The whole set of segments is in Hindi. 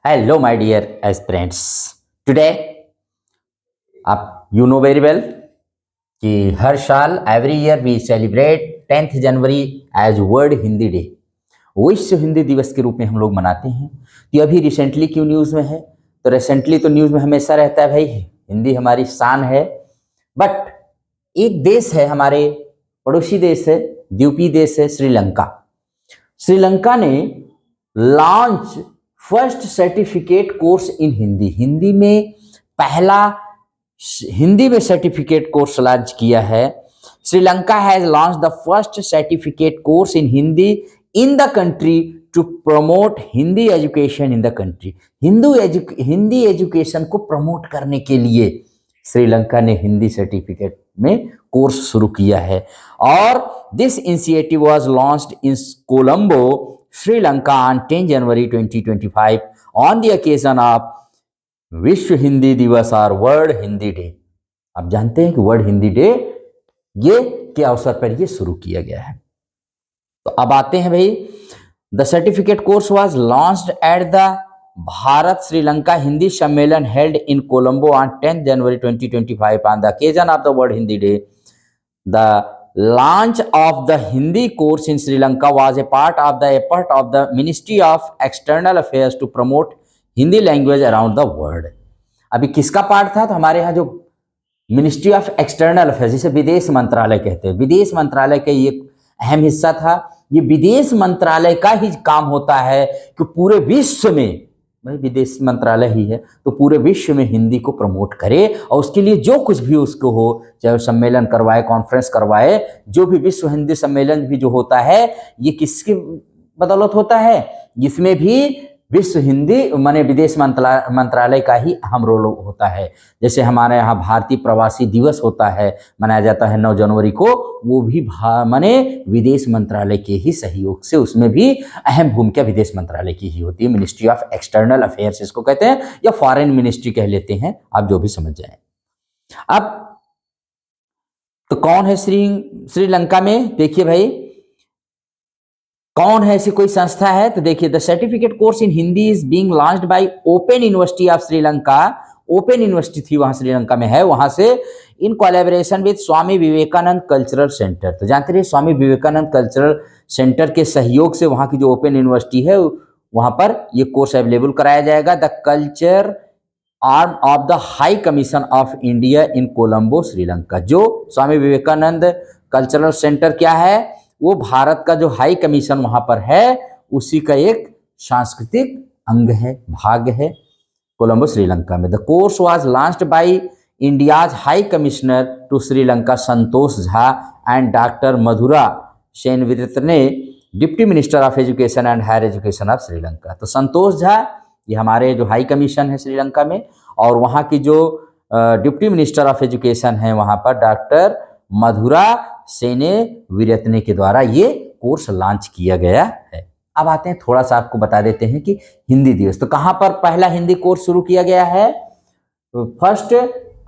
Hello, my dear aspirants. Today, आप you know very well कि हर साल every year we celebrate 10th January as world Hindi day, विश्व हिंदी दिवस के रूप में हम लोग मनाते हैं। तो अभी रिसेंटली क्यों न्यूज़ में है? तो रिसेंटली तो न्यूज़ में हमेशा रहता है भाई, हिंदी हमारी शान है। बट एक देश है, हमारे पड़ोसी देश है, द्वीपीय देश है श्रीलंका। श्रीलंका ने launch first certificate course in Hindi, Hindi में पहला हिंदी में सर्टिफिकेट कोर्स लॉन्च किया है। Sri Lanka has launch the first certificate course in Hindi in the country to promote Hindi education in the country. Hindi education को प्रमोट करने के लिए श्रीलंका ने हिंदी सर्टिफिकेट में कोर्स शुरू किया है। और this initiative was launched in Colombo, Sri Lanka on 10 January 2025 on the occasion of विश्व हिंदी दिवस और वर्ल्ड हिंदी डे। आप जानते हैं कि वर्ल्ड हिंदी डे ये के अवसर पर ये शुरू किया गया है। तो अब आते हैं भाई, the certificate course was launched at the Bharat Sri Lanka Hindi Sammelan held in Colombo on 10 January 2025 on the occasion of the world Hindi day. The launch of the Hindi course in Sri Lanka was a part of the effort of the Ministry of External Affairs to promote Hindi language around the world। अभी किसका पार्ट था? तो हमारे यहाँ जो मिनिस्ट्री ऑफ एक्सटर्नल अफेयर्स, जिसे विदेश मंत्रालय कहते हैं, विदेश मंत्रालय का ये अहम हिस्सा था। ये विदेश मंत्रालय का ही काम होता है कि पूरे विश्व में, भाई विदेश मंत्रालय ही है तो पूरे विश्व में हिंदी को प्रमोट करे, और उसके लिए जो कुछ भी उसको हो, चाहे सम्मेलन करवाए, कॉन्फ्रेंस करवाए, जो भी विश्व हिंदी सम्मेलन भी जो होता है, ये किसकी बदौलत होता है? इसमें भी विश्व हिंदी माने विदेश मंत्रालय का ही अहम रोल होता है। जैसे हमारे यहाँ भारतीय प्रवासी दिवस होता है, मनाया जाता है 9 जनवरी को, वो भी माने विदेश मंत्रालय के ही सहयोग से, उसमें भी अहम भूमिका विदेश मंत्रालय की ही होती है। मिनिस्ट्री ऑफ एक्सटर्नल अफेयर्स इसको कहते हैं, या फॉरेन मिनिस्ट्री कह लेते हैं, आप जो भी समझ जाए। अब तो कौन है श्रीलंका में? देखिए भाई, कौन है, ऐसी कोई संस्था है? तो देखिए, the certificate course in Hindi is being launched by open university of Sri Lanka. Open university थी वहां श्रीलंका में है, वहां से in collaboration with Swami Vivekananda cultural centre. तो जानते रहिए, स्वामी विवेकानंद कल्चरल सेंटर के सहयोग से वहां की जो ओपन यूनिवर्सिटी है, वहां पर ये कोर्स अवेलेबल कराया जाएगा। The culture arm of the high commission of India in Colombo Sri Lanka. जो स्वामी विवेकानंद कल्चरल सेंटर क्या है? वो भारत का जो हाई कमीशन वहां पर है, उसी का एक सांस्कृतिक अंग है, भाग है, कोलंबो श्रीलंका में। The course was launched by India's high commissioner to Sri Lanka Santosh Jha and doctor Madhura Senaviratne, deputy minister of education and higher education of Sri Lanka. तो संतोष झा ये हमारे जो हाई कमीशन है श्रीलंका में, और वहाँ की जो डिप्टी मिनिस्टर ऑफ एजुकेशन है वहाँ पर डॉक्टर मधुरा सेने विरत्ने के द्वारा ये कोर्स लॉन्च किया गया है। अब आते हैं, थोड़ा सा आपको बता देते हैं कि हिंदी दिवस, तो कहाँ पर पहला हिंदी कोर्स शुरू किया गया है? First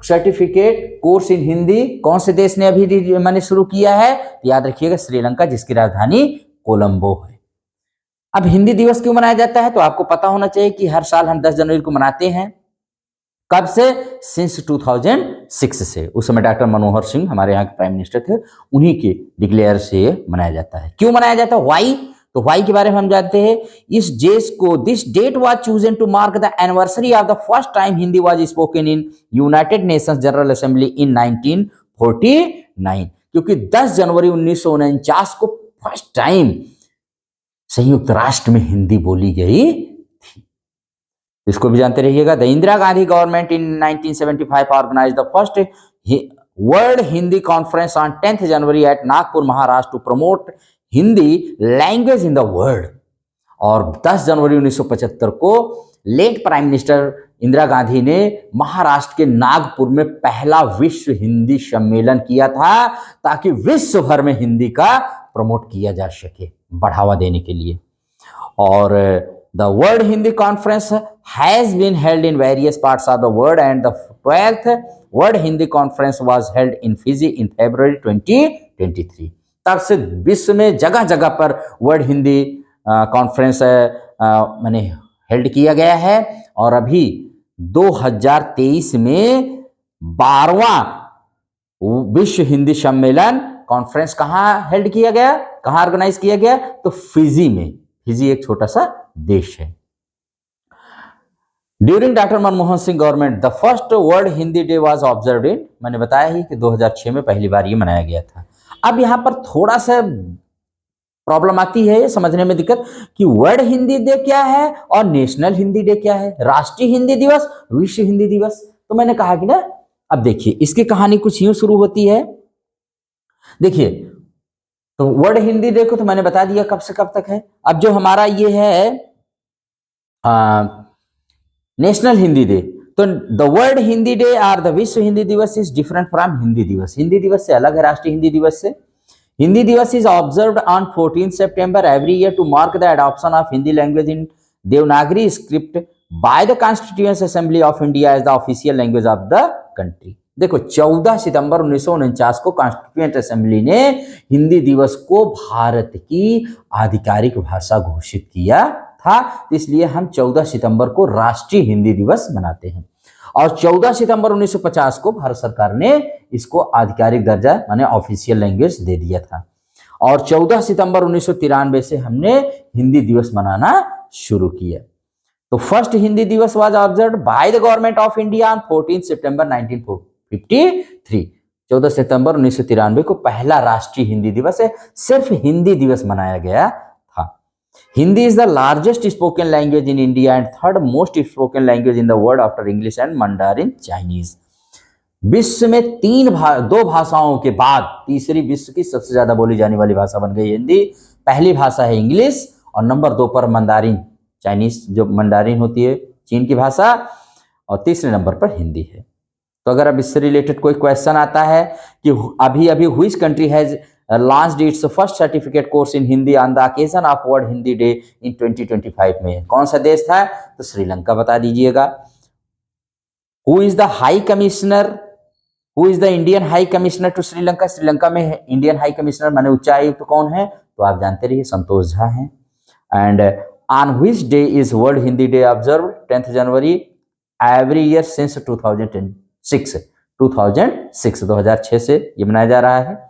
certificate course in Hindi कौन से देश ने अभी मैंने शुरू किया है? तो याद रखिएगा, श्रीलंका, जिसकी राजधानी कोलंबो है। अब हिंदी दिवस क्यों मनाया जाता है? तो आपको पता होना चाहिए कि हर साल हम 10 जनवरी को मनाते हैं। कब से? सिंस 2006 से। उस समय डॉक्टर मनमोहन सिंह हमारे यहाँ के प्राइम मिनिस्टर थे, उन्हीं के डिक्लेयर से ये मनाया जाता है। क्यों मनाया जाता है? वाई? तो वाई के बारे में हम जानते हैं। इस this date was chosen to mark the anniversary of the first time Hindi was spoken in United Nations general assembly in 1949। क्योंकि 10 जनवरी 1949 को फर्स्ट टाइम संयुक्त राष्ट्र में हिंदी बोली गई थी। इसको भी जानते रहिएगा। The Indira Gandhi government in 1975 organised the first world Hindi conference on 10th January at Nagpur Maharashtra to promote Hindi language in the world. और 10 जनवरी 1975 को late prime minister Indira Gandhi ने महाराष्ट्र के नागपुर में पहला विश्व हिंदी सम्मेलन किया था, ताकि विश्व भर में हिंदी का प्रमोट किया जा सके, बढ़ावा देने के लिए। और the world Hindi conference has been held in various parts of the world and the 12th world Hindi conference was held in Fiji in February 2023। तब से विश्व में जगह जगह पर वर्ल्ड हिंदी कॉन्फ्रेंस माने हेल्ड किया गया है और अभी 2023 में 12वां विश्व हिंदी सम्मेलन कॉन्फ्रेंस कहाँ हेल्ड किया गया, कहाँ ऑर्गेनाइज किया गया, तो फिजी में। फिजी एक छोटा सा देश है। During doctor Manmohan Singh government the first world Hindi day was observed in, मैंने बताया ही कि 2006 में पहली बार ये मनाया गया था। अब यहाँ पर थोड़ा सा प्रॉब्लम आती है ये समझने में दिक्कत कि वर्ल्ड हिंदी डे क्या है और नेशनल हिंदी डे क्या है, राष्ट्रीय हिंदी दिवस, विश्व हिंदी दिवस। तो मैंने कहा कि ना, अब देखिए इसकी कहानी कुछ यूं शुरू होती है। देखिए, तो वर्ल्ड हिंदी डे को तो मैंने बता दिया कब से कब तक है। अब जो हमारा ये है नेशनल हिंदी डे, तो द वर्ल्ड हिंदी डे और द विश्व हिंदी दिवस इज डिफरेंट फ्रॉम हिंदी दिवस। हिंदी दिवस से अलग है राष्ट्रीय हिंदी दिवस से। हिंदी दिवस is observed on 14 September every year to mark the adoption of Hindi language in Devanagari script by the Constituent Assembly of India as the official language of the country। देखो 14 सितंबर 1949 को कॉन्स्टिट्यूएंट असेंबली ने हिंदी दिवस को भारत की आधिकारिक भाषा घोषित किया था, इसलिए हम 14 सितंबर को राष्ट्रीय हिंदी दिवस मनाते हैं। और 14 सितंबर 1950 को भारत सरकार ने इसको आधिकारिक दर्जा माने ऑफिशियल लैंग्वेज दे दिया था और 14 सितंबर 1993 से हमने हिंदी दिवस मनाना शुरू किया। तो फर्स्ट हिंदी दिवस was observed by the government of India on 14 सितंबर 1953। 14 सितंबर 1993 को पहला राष्ट्रीय हिंदी दिवस है, सिर्फ हिंदी दिवस मनाया गया था। Hindi is the largest spoken language in India and third most spoken language in the world after English and Mandarin Chinese। विश्व में दो भाषाओं के बाद तीसरी विश्व की सबसे ज्यादा बोली जाने वाली भाषा बन गई हिंदी। पहली भाषा है इंग्लिश और नंबर 2 पर मंदारिन चाइनीज, जो मंदारिन होती है चीन की भाषा, और तीसरे नंबर पर हिंदी है। तो अगर अब इससे रिलेटेड कोई क्वेश्चन आता है कि अभी अभी which country has launched its first certificate course in Hindi on the occasion of World Hindi Day in 2025 में, कौन सा देश था, तो श्रीलंका बता दीजिएगा। Who is the High Commissioner? Who is the Indian High Commissioner to Sri Lanka? Sri Lanka में इंडियन हाई कमिश्नर माने उच्चायुक्त तो कौन है, तो आप जानते रहिए संतोष झा हैं। And on which day is World Hindi Day observed? 10th January every year since 2006। 2006 से ये मनाया जा रहा है।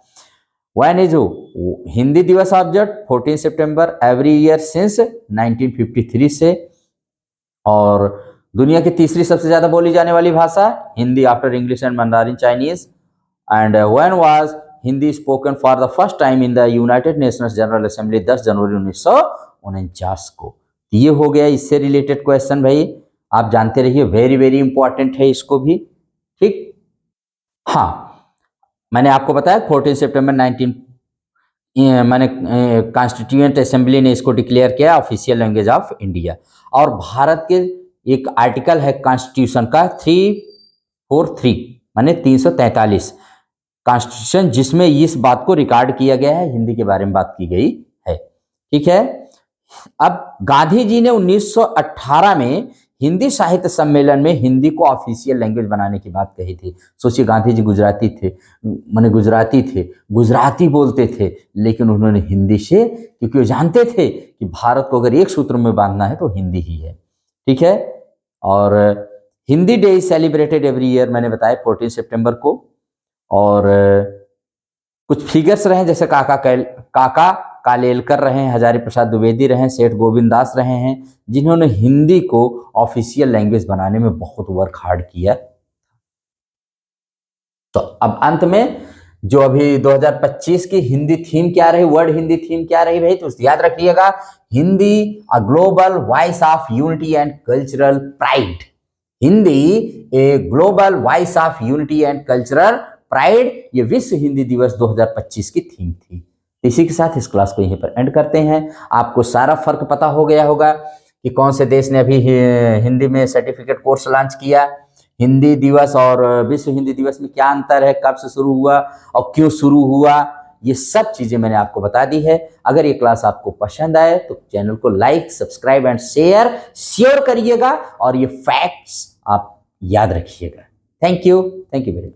When is हिंदी दिवस ऑब्जर्व 14 सितंबर एवरी ईयर सिंस 1953 से। और दुनिया की तीसरी सबसे ज्यादा बोली जाने वाली भाषा Hindi after English and mandarin Chinese. And when was Hindi spoken for the first time in the United Nations general assembly 10 जनवरी 1949 को। ये हो गया इससे रिलेटेड क्वेश्चन भाई, आप जानते रहिए, वेरी वेरी इंपॉर्टेंट है इसको भी, ठीक। हाँ, मैंने आपको बताया 14 सितंबर 19 मैंने कॉन्स्टिट्यूएंट असेंबली ने इसको डिक्लेयर किया ऑफिशियल लैंग्वेज ऑफ इंडिया। और भारत के एक आर्टिकल है कॉन्स्टिट्यूशन का 343 माने 343 कॉन्स्टिट्यूशन, जिसमें इस बात को रिकॉर्ड किया गया है, हिंदी के बारे में बात की गई है, ठीक है। अब गांधी जी ने 1918 में हिंदी साहित्य सम्मेलन में हिंदी को ऑफिशियल लैंग्वेज बनाने की बात कही थी। सोचिए, गांधी जी गुजराती थे, गुजराती बोलते थे, लेकिन उन्होंने हिंदी से, क्योंकि वो जानते थे कि भारत को अगर एक सूत्र में बांधना है तो हिंदी ही है, ठीक है। और Hindi day is celebrated every year, मैंने बताया 14 सितंबर को। और कुछ फिगर्स रहे, जैसे काका कालेलकर रहे हैं, हजारी प्रसाद द्विवेदी रहे हैं, सेठ गोविंद दास रहे हैं, जिन्होंने हिंदी को ऑफिशियल लैंग्वेज बनाने में बहुत वर्क हार्ड किया। तो अब अंत में जो अभी 2025 की हिंदी थीम क्या रही, वर्ल्ड हिंदी थीम क्या रही भाई, तो याद रखिएगा, Hindi a global voice of unity and cultural pride. Hindi a global voice of unity and cultural pride, ये विश्व हिंदी दिवस 2025 की थीम थी। इसी के साथ इस क्लास को यहीं पर एंड करते हैं। आपको सारा फर्क पता हो गया होगा कि कौन से देश ने अभी हिंदी में सर्टिफिकेट कोर्स लॉन्च किया, हिंदी दिवस और विश्व हिंदी दिवस में क्या अंतर है, कब से शुरू हुआ और क्यों शुरू हुआ, ये सब चीजें मैंने आपको बता दी है। अगर ये क्लास आपको पसंद आए तो चैनल को लाइक, सब्सक्राइब एंड शेयर करिएगा और ये फैक्ट्स आप याद रखिएगा। Thank you very much.